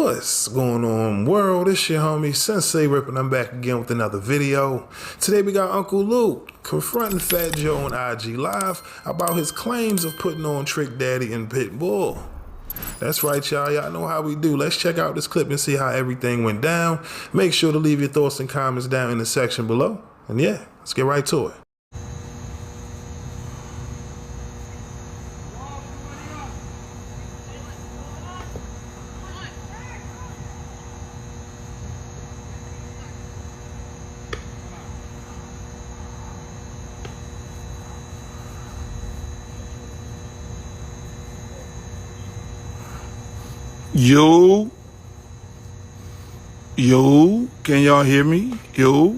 What's going on, world? It's your homie SenseiRip, and I'm back again with another video. Today we got Uncle Luke confronting Fat Joe on IG Live about his claims of putting on Trickdaddy and Pitbull. That's right, y'all. Y'all know how we do. Let's check out this clip and see how everything went down. Make sure to leave your thoughts and comments down in the section below. And yeah, let's get right to it. Yo, can y'all hear me? Yo.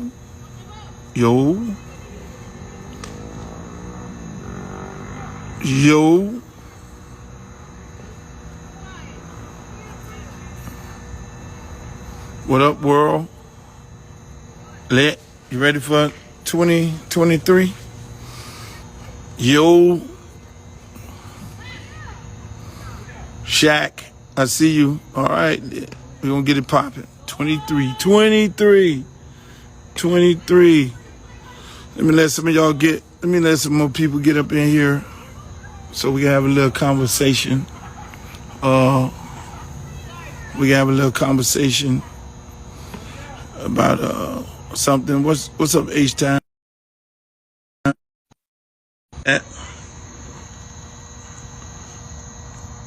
What up, world? You ready for 2023? Yo. Shaq, I see you. All right, we're gonna get it popping. 23. Let me let some more people get up in here so we can have a little conversation. We can have a little conversation about something. What's up, H-Time?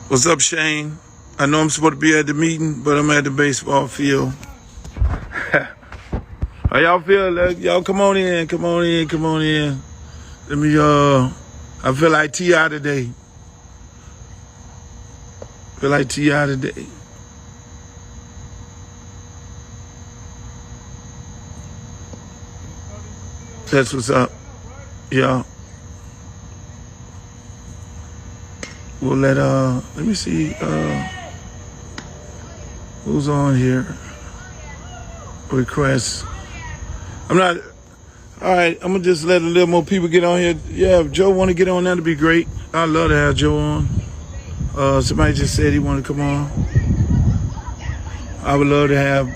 What's up, Shane? I know I'm supposed to be at the meeting, but I'm at the baseball field. How y'all feel? Y'all come on in. Let me, I feel like T.I. today. That's what's up. Yeah. We'll let me see, who's on here? Requests. All right, I'm gonna just let a little more people get on here. Yeah, if Joe wanna get on, that'd be great. I'd love to have Joe on. Somebody just said he wanna come on. I would love to have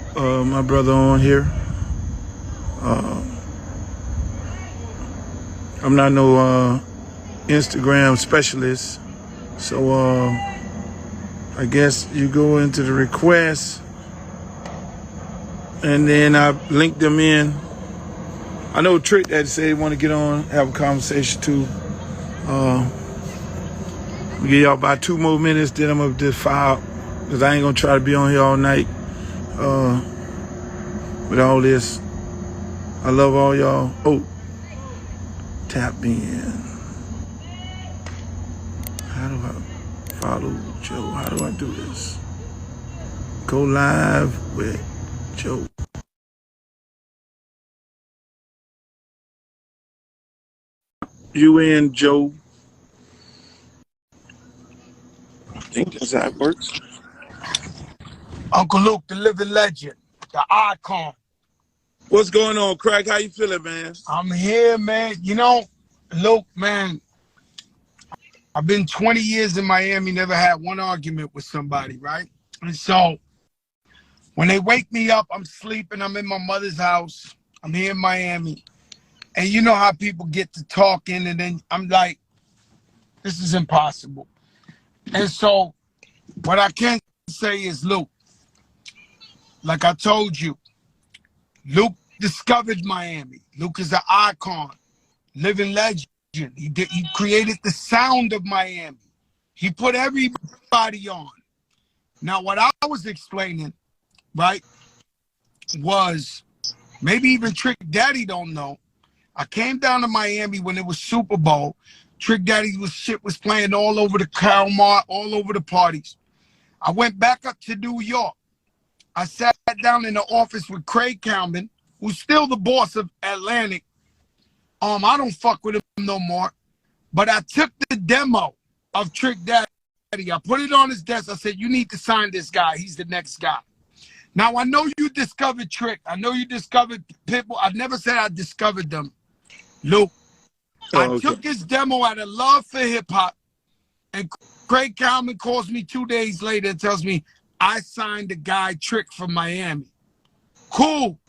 my brother on here. I'm not no Instagram specialist. So, I guess you go into the requests and then I linked them in. I know Trickdaddy said he want to get on, have a conversation too. I'll give y'all about 2 more minutes, then I'm going to just file, because I ain't going to try to be on here all night with all this. I love all y'all. Oh, tap me in. How do I follow Joe? How do I do this? Go live with Joe. You in, Joe? I think that's how it works. Uncle Luke, the living legend, the icon. What's going on, Craig? How you feeling, man? I'm here, man. You know, Luke, man, I've been 20 years in Miami, never had one argument with somebody, right? And so when they wake me up, I'm sleeping, I'm in my mother's house, I'm here in Miami. And you know how people get to talking and then I'm like, this is impossible. And so what I can say is, Luke, like I told you, Luke discovered Miami. Luke is an icon, living legend. He created the sound of Miami. He put everybody on. Now, what I was explaining, right, was maybe even Trickdaddy don't know. I came down to Miami when it was Super Bowl. Trickdaddy was playing all over the Calmar, all over the parties. I went back up to New York. I sat down in the office with Craig Kalman, who's still the boss of Atlantic. I don't fuck with him no more. But I took the demo of Trickdaddy. I put it on his desk. I said, you need to sign this guy. He's the next guy. Now, I know you discovered Trick. I know you discovered Pitbull. I never said I discovered them. Luke, I took his demo out of love for hip-hop, and Craig Kalman calls me 2 days later and tells me, I signed a guy Trick from Miami. Cool.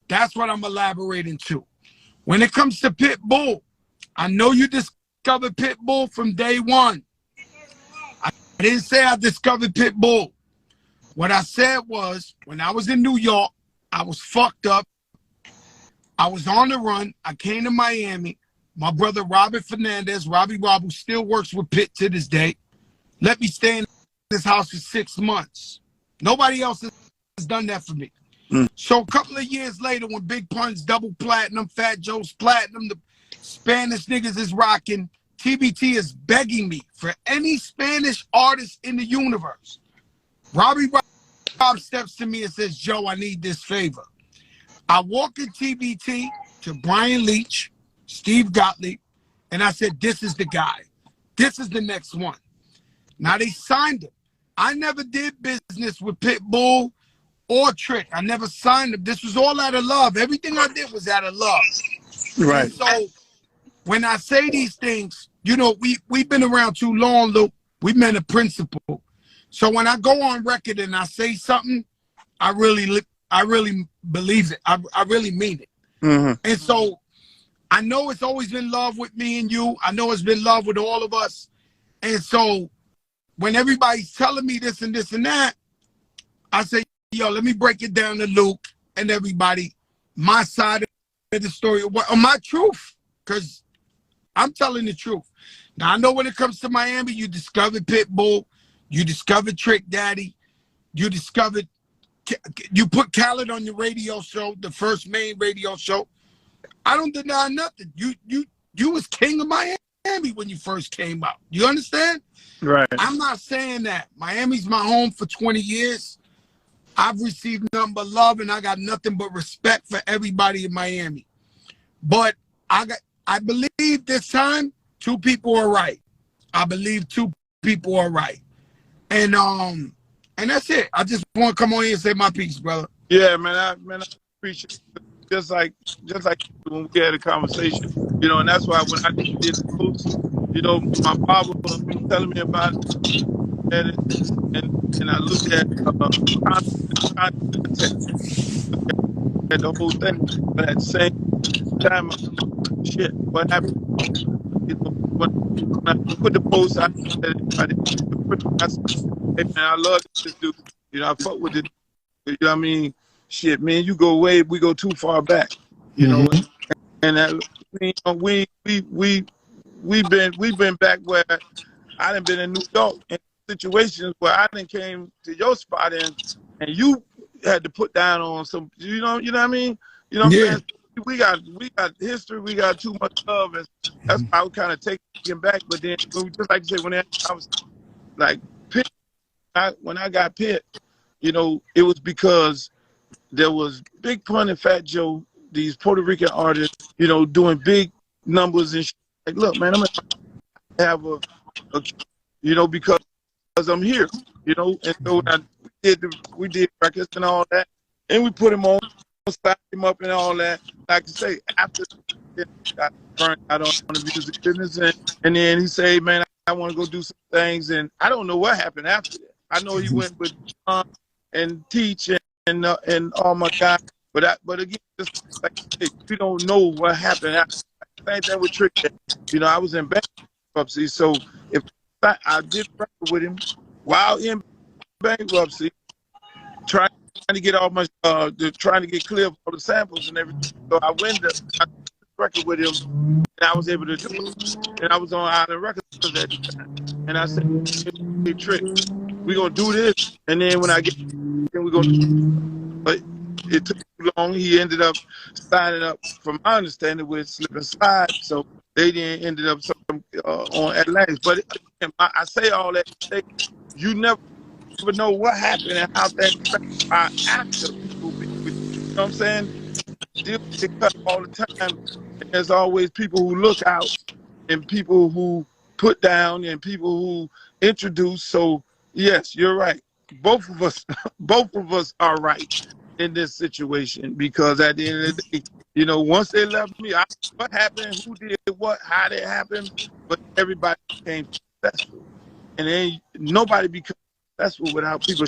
That's what I'm elaborating to. When it comes to Pitbull, I know you discovered Pitbull from day one. I didn't say I discovered Pitbull. What I said was, when I was in New York, I was fucked up. I was on the run. I came to Miami. My brother Robert Fernandez, Robbie Rob, who still works with Pitt to this day, let me stay in this house for 6 months. Nobody else has done that for me. So a couple of years later, when Big Pun's double platinum, Fat Joe's platinum, the Spanish niggas is rocking, TBT is begging me for any Spanish artist in the universe. Robbie Rob steps to me and says, Joe, I need this favor. I walk in TBT to Brian Leach, Steve Gottlieb, and I said, this is the guy. This is the next one. Now they signed him. I never did business with Pitbull or Trick. I never signed him. This was all out of love. Everything I did was out of love. Right. And so when I say these things, you know, we've been around too long, Luke. We've been a principle. So when I go on record and I say something, I really believe it. I really mean it. And so I know it's always been love with me and you. I know it's been love with all of us. And so when everybody's telling me this and this and that, I say, yo, let me break it down to Luke and everybody, my side of the story, or my truth, because I'm telling the truth. Now, I know when it comes to Miami, you discovered Pitbull, you discovered Trickdaddy, you put Khaled on your radio show, the first main radio show. I don't deny nothing. You was king of Miami when you first came out. You understand? Right. I'm not saying that. Miami's my home for 20 years. I've received nothing but love, and I got nothing but respect for everybody in Miami. But I believe this time 2 people are right. I believe 2 people are right. And that's it. I just want to come on here and say my piece, brother. Yeah, man, I appreciate it. Just like when we had a conversation, you know, and that's why when I did the post, you know, my father was telling me about it, and I looked at the whole thing, but at the same time, shit, what happened? You know, when I put the post out, I said, hey man, I love this dude. You know, I fuck with it. You know what I mean? Shit, man, you go way, we go too far back. You know, and that, you know, we've been back where I done been in New York in situations where I done came to your spot and you had to put down on some, you know what I mean? You know what I'm saying? We got history, we got too much love, and that's why I would kind of take him back. But then, just like you said, when I was like Pitt, when I got Pitt, you know, it was because there was Big Pun and Fat Joe, these Puerto Rican artists, you know, doing big numbers and shit. Like, look, man, I'm gonna have a you know, because I'm here, you know, and so we did records and all that, and we put him on, signed him up and all that. Like I say, after I got burnt out on the music business, and then he said, man, I want to go do some things, and I don't know what happened after that. I know he went with and Teach and all my guys, but again, just like we don't know what happened after. Same thing with Trick. You know, I was in bankruptcy, so if I did record with him while in bankruptcy, trying to get all my trying to get clear of all the samples and everything. So I went to record with him, and I was able to do it. And I was on Island Records at the time. And I said, hey, Trick, we're gonna do this, and then when I get, then we're gonna. But it took too long. He ended up signing up, from my understanding, with Slip and Slide. So they then ended up on Atlantis. But I say all that to say, you never know what happened and how things are after people. You know what I'm saying? Deals get cut all the time. And there's always people who look out and people who put down and people who introduce. So yes, you're right. Both of us are right in this situation, because at the end of the day, you know, once they left me, what happened, who did what, how did it happen, but everybody became successful. And then nobody becomes successful without people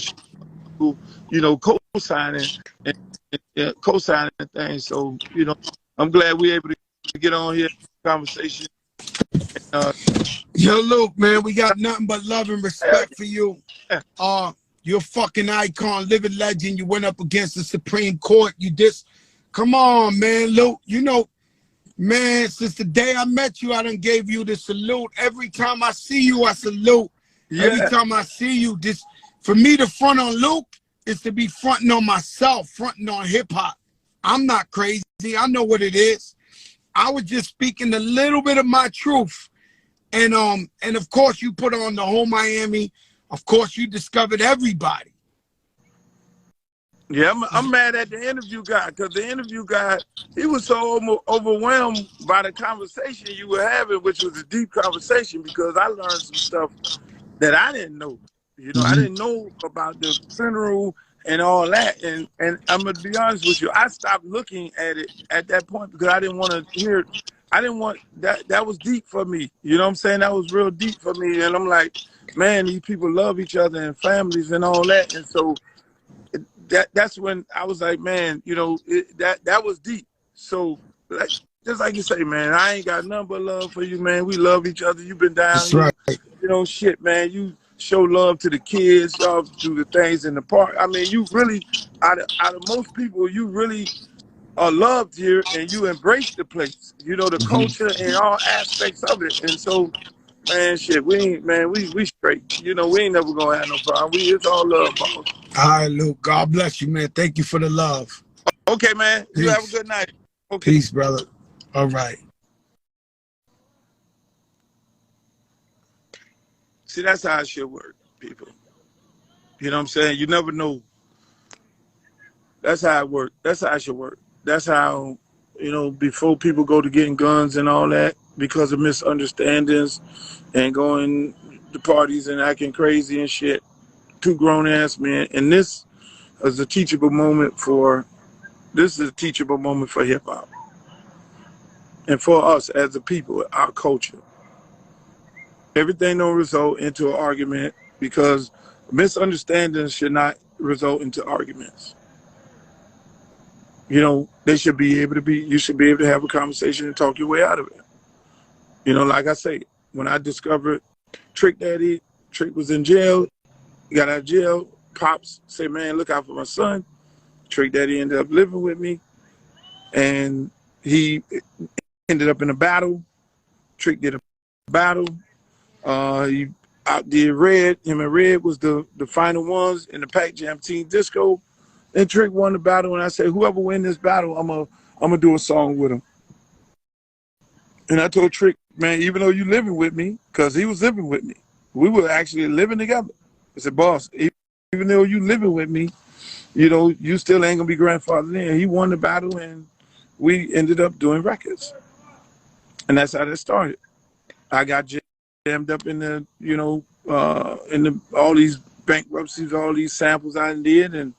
you know, co-signing and co-signing things. So, you know, I'm glad we're able to get on here, conversation. Yo, Luke, man, we got nothing but love and respect for you. You're a fucking icon, living legend. You went up against the Supreme Court. You just, come on, man, Luke. You know, man, since the day I met you, I done gave you the salute. Every time I see you, I salute. Yeah. Every time I see you, this, for me to front on Luke is to be fronting on myself, fronting on hip hop. I'm not crazy. I know what it is. I was just speaking a little bit of my truth. And of course you put on the whole Miami. Of course you discovered everybody. Yeah, I'm mad at the interview guy, because the interview guy, he was so overwhelmed by the conversation you were having, which was a deep conversation, because I learned some stuff that I didn't know. You know, I didn't know about the funeral and all that. And I'm going to be honest with you, I stopped looking at it at that point because I didn't want to hear, I didn't want, that was deep for me. You know what I'm saying? That was real deep for me. And I'm like, man, these people love each other and families and all that. And so that's when I was like, man, you know, that was deep. So like, just like you say, man, I ain't got nothing but love for you, man. We love each other. You've been down. That's right. You know, shit, man. You show love to the kids. Y'all do the things in the park. I mean, you really, out of most people, you really are loved here, and you embrace the place. You know, the culture and all aspects of it. And so, man, shit, we straight. You know, we ain't never gonna have no problem. It's all love, boss. All right, Luke. God bless you, man. Thank you for the love. Okay, man. Peace. You have a good night. Okay. Peace, brother. All right. See, that's how it should work, people. You know what I'm saying? You never know. That's how it works. That's how it should work. That's how, you know, before people go to getting guns and all that, because of misunderstandings and going to parties and acting crazy and shit, two grown-ass men. And this is a teachable moment for hip-hop. And for us as a people, our culture. Everything don't result into an argument, because misunderstandings should not result into arguments. You know, you should be able to have a conversation and talk your way out of it. You know, like I say, when I discovered Trickdaddy, Trick was in jail, he got out of jail, Pops said, man, look out for my son. Trickdaddy ended up living with me, and he ended up in a battle. Trick did a battle. He outdid Red. Him and Red was the final ones in the Pac Jam Team Disco. And Trick won the battle, and I said, whoever win this battle, I'm gonna do a song with him. And I told Trick, man, even though you living with me, because he was living with me, we were actually living together. I said, boss, even though you living with me, you know, you still ain't gonna be grandfathered in. He won the battle, and we ended up doing records. And that's how that started. I got jammed up in the, you know, all these bankruptcies, all these samples I did, and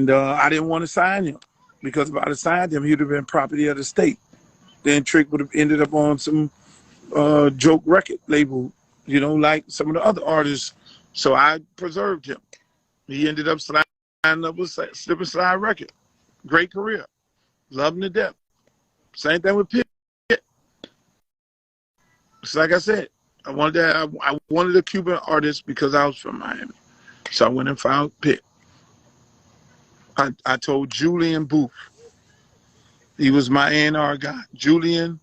I didn't want to sign him, because if I'd have signed him, he'd have been property of the state. Then Trick would have ended up on some joke record label, you know, like some of the other artists. So I preserved him. He ended up sliding up with Slip and Slide record. Great career. Love him to death. Same thing with Pitt. It's like I said, I wanted a Cuban artist because I was from Miami. So I went and found Pitt. I told Julian Booth, he was my A&R guy. Julian,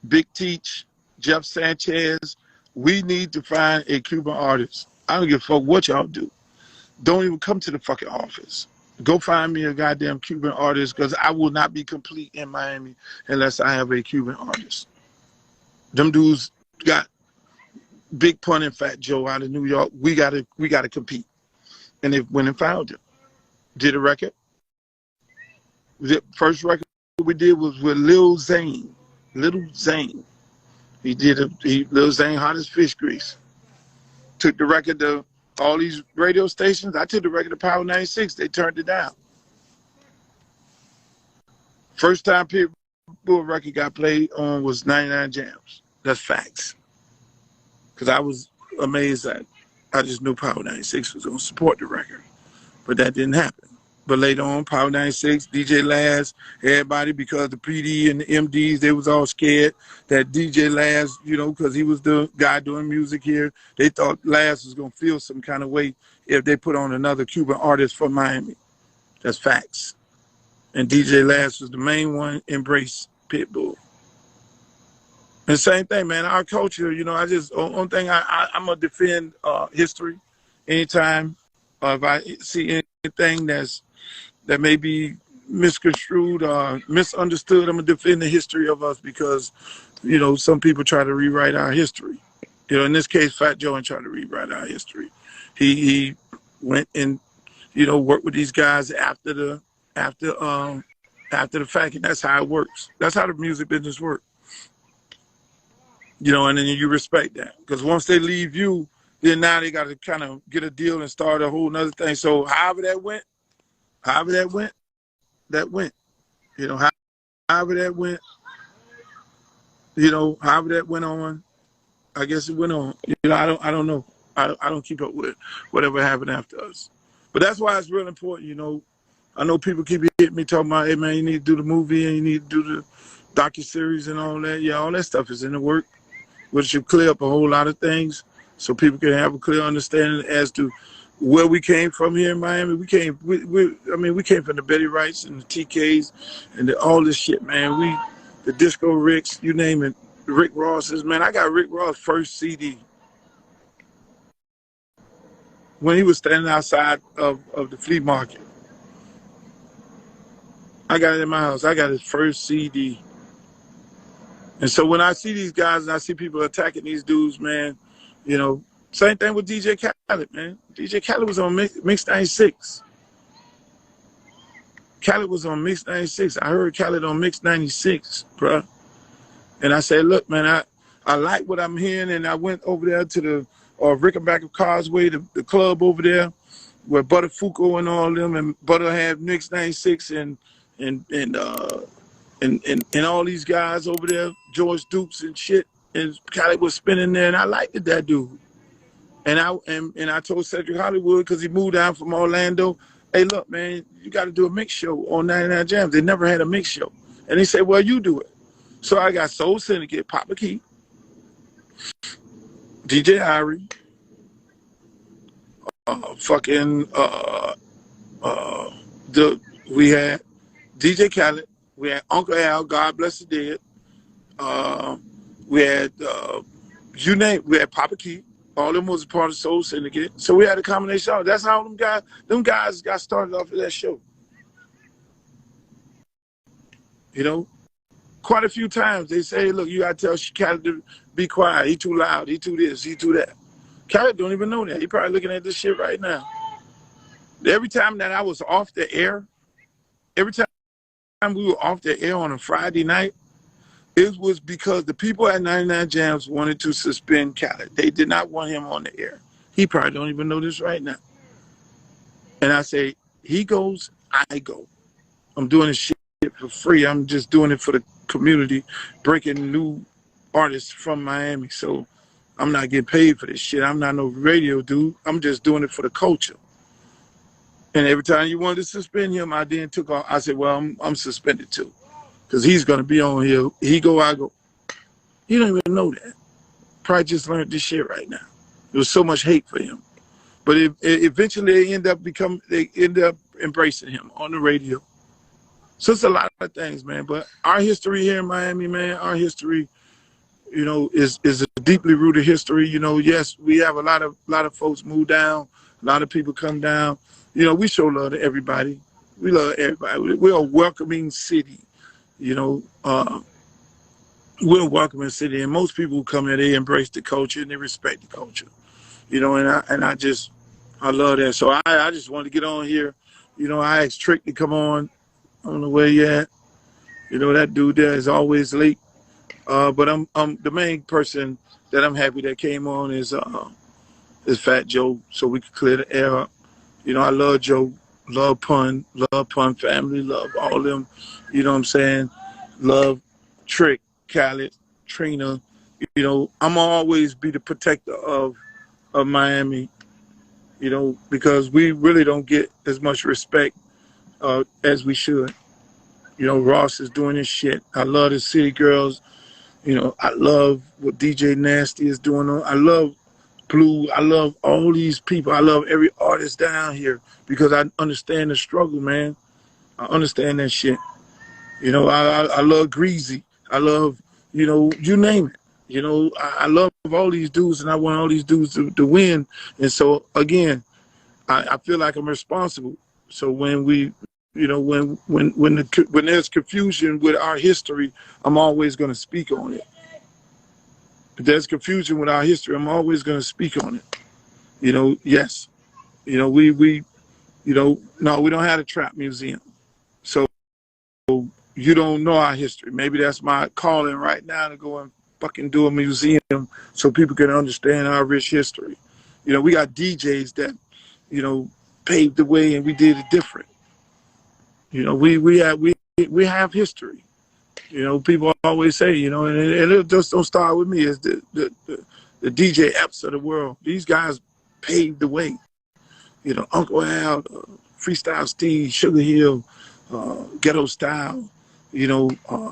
Big Teach, Jeff Sanchez, we need to find a Cuban artist. I don't give a fuck what y'all do. Don't even come to the fucking office. Go find me a goddamn Cuban artist, because I will not be complete in Miami unless I have a Cuban artist. Them dudes got Big Pun and Fat Joe out of New York. We gotta compete. And they went and found him. Did a record. The first record we did was with Lil Zane. Lil Zane. Lil Zane, Hot as Fish Grease. Took the record to all these radio stations. I took the record to Power 96. They turned it down. First time Pitbull record got played on was 99 Jams. That's facts. Because I was amazed that I just knew Power 96 was going to support the record. but that didn't happen. But later on, Power 96, DJ Laz, everybody, because the PD and the MDs, they was all scared that DJ Laz, you know, because he was the guy doing music here, they thought Laz was going to feel some kind of way if they put on another Cuban artist from Miami. That's facts. And DJ Laz was the main one, embraced Pitbull. And same thing, man, our culture, you know, one thing I'm going to defend history anytime. If I see anything that may be misconstrued or misunderstood, I'm going to defend the history of us because, you know, some people try to rewrite our history. You know, in this case, Fat Joe ain't trying to rewrite our history. He went and, you know, worked with these guys after the fact, and that's how it works. That's how the music business works. You know, and then you respect that. Because once they leave you, then now they got to kind of get a deal and start a whole nother thing. So however that went, that went. You know, however that went, you know, however that went on, I guess it went on. You know, I don't know. I don't keep up with whatever happened after us. But that's why it's real important, you know. I know people keep hitting me talking about, hey, man, you need to do the movie and you need to do the docuseries and all that. Yeah, all that stuff is in the work, which should clear up a whole lot of things so people can have a clear understanding as to where we came from here in Miami. We came from the Betty Wrights and the TKs and all this shit, man. The Disco Ricks, you name it, Rick Ross's, man. I got Rick Ross' first CD when he was standing outside of the flea market. I got it in my house. I got his first CD. And so when I see these guys and I see people attacking these dudes, man, you know, same thing with DJ Khaled, man. DJ Khaled was on Mix 96. Khaled was on Mix 96. I heard Khaled on Mix 96, bruh. And I said, look, man, I like what I'm hearing. And I went over there to the Rickenbacker Causeway, the club over there, where Butter Fuco and all them, and Butter had Mix 96 and all these guys over there, George Dukes and shit, and Khaled was spinning there, and I liked that dude. And I told Cedric Hollywood, because he moved down from Orlando, hey, look, man, you got to do a mix show on 99 Jams. They never had a mix show. And he said, well, you do it. So I got Soul Syndicate, Papa Key, DJ Irie, we had DJ Khaled, we had Uncle Al, God bless the dead. We had we had Papa Key. All them was a part of Soul Syndicate. So we had a combination. That's how them guys got started off of that show. You know, quite a few times they say, look, you gotta tell Khaled to be quiet. He too loud. He too this. He too that. Khaled don't even know that. He probably looking at this shit right now. Every time that I was off the air, every time we were off the air on a Friday night, it was because the people at 99 Jams wanted to suspend Khaled. They did not want him on the air. He probably don't even know this right now. And I say, he goes, I go. I'm doing this shit for free. I'm just doing it for the community, breaking new artists from Miami. So I'm not getting paid for this shit. I'm not no radio dude. I'm just doing it for the culture. And every time you wanted to suspend him, I then took off. I said, well, I'm suspended too. Because he's going to be on here. He go, I go. You don't even know that. Probably just learned this shit right now. There was so much hate for him. But eventually they end up embracing him on the radio. So it's a lot of things, man. But our history here in Miami, man, our history, you know, is a deeply rooted history. You know, yes, we have a lot of folks move down. A lot of people come down. You know, we show love to everybody. We love everybody. We're a welcoming city. You know, we're a welcoming city, and most people who come here, they embrace the culture and they respect the culture. You know, and I love that. So I just wanted to get on here. You know, I asked Trick to come on. I don't know where you at. You know, that dude there is always late. But I'm the main person that I'm happy that came on is Fat Joe, so we could clear the air up. You know, I love Joe. Love Pun family, love all them, you know what I'm saying? Love Trick, Khaled, Trina. You know, I'm always be the protector of Miami you know, because we really don't get as much respect as we should. You know, Ross is doing his shit. I love the City Girls. You know, I love what DJ Nasty is doing. I love Blue. I love all these people. I love every artist down here because I understand the struggle, man. I understand that shit. You know, I love Greasy. I love, you know, you name it. You know, I love all these dudes, and I want all these dudes to win. And so, again, I feel like I'm responsible. So when we, you know, when there's confusion with our history, I'm always going to speak on it. If there's confusion with our history, I'm always going to speak on it. You know, yes. You know, you know, no, we don't have a trap museum. So you don't know our history. Maybe that's my calling right now, to go and fucking do a museum so people can understand our rich history. You know, we got DJs that, you know, paved the way and we did it different. You know, we have history. You know, people always say, you know, and it just don't start with me. It's the DJ Epps of the world. These guys paved the way. You know, Uncle Al, Freestyle Steve, Sugar Hill, Ghetto Style, you know,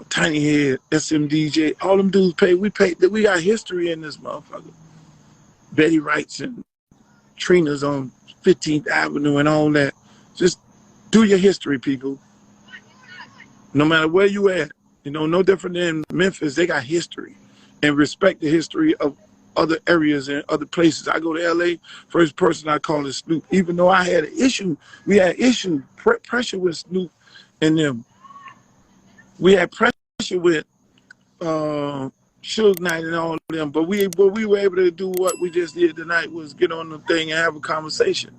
Tiny Head, SMDJ, all them dudes we got history in this motherfucker. Betty Wrights and Trina's on 15th Avenue and all that. Just do your history, people. No matter where you at, you know, no different than Memphis, they got history. And respect the history of other areas and other places. I go to LA, first person I call is Snoop. Even though I had an issue, we had pressure with Snoop and them. We had pressure with Suge Knight and all of them, but we were able to do what we just did tonight, was get on the thing and have a conversation.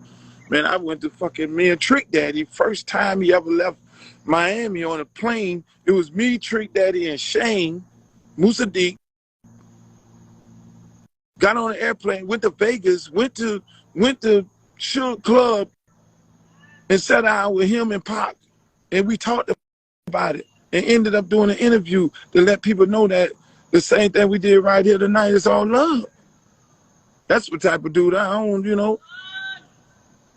Man, I went to fucking me and Trickdaddy, first time he ever left Miami on a plane. It was me, Trickdaddy, and Shane, Musaddiq. Got on an airplane, went to Vegas, went to Suge Club, and sat down with him and Pac, and we talked about it, and ended up doing an interview to let people know that the same thing we did right here tonight is all love. That's the type of dude I own, you know.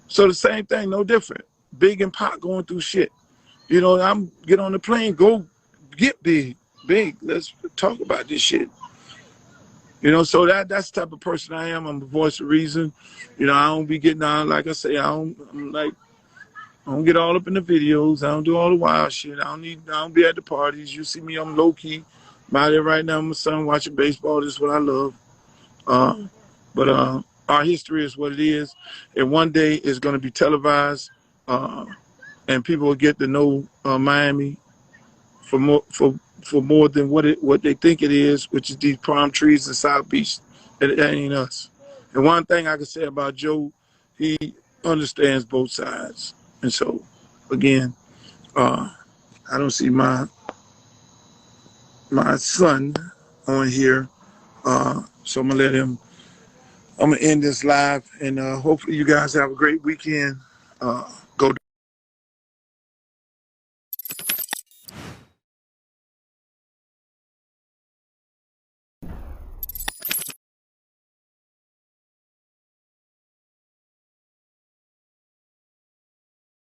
So the same thing, no different. Big and Pac going through shit. You know, I'm get on the plane, go get big. Let's talk about this shit. You know, so that's the type of person I am. I'm a voice of reason. You know, I don't be getting on, like I say, I don't get all up in the videos. I don't do all the wild shit. I don't be at the parties. You see me, I'm low key. I'm out there right now with my son watching baseball. This is what I love. But our history is what it is. And one day it's going to be televised. And people will get to know Miami for more than what they think it is, which is these palm trees in South Beach. It ain't us. And one thing I can say about Joe, he understands both sides. And so, again, I don't see my son on here, so I'm gonna end this live, and hopefully you guys have a great weekend.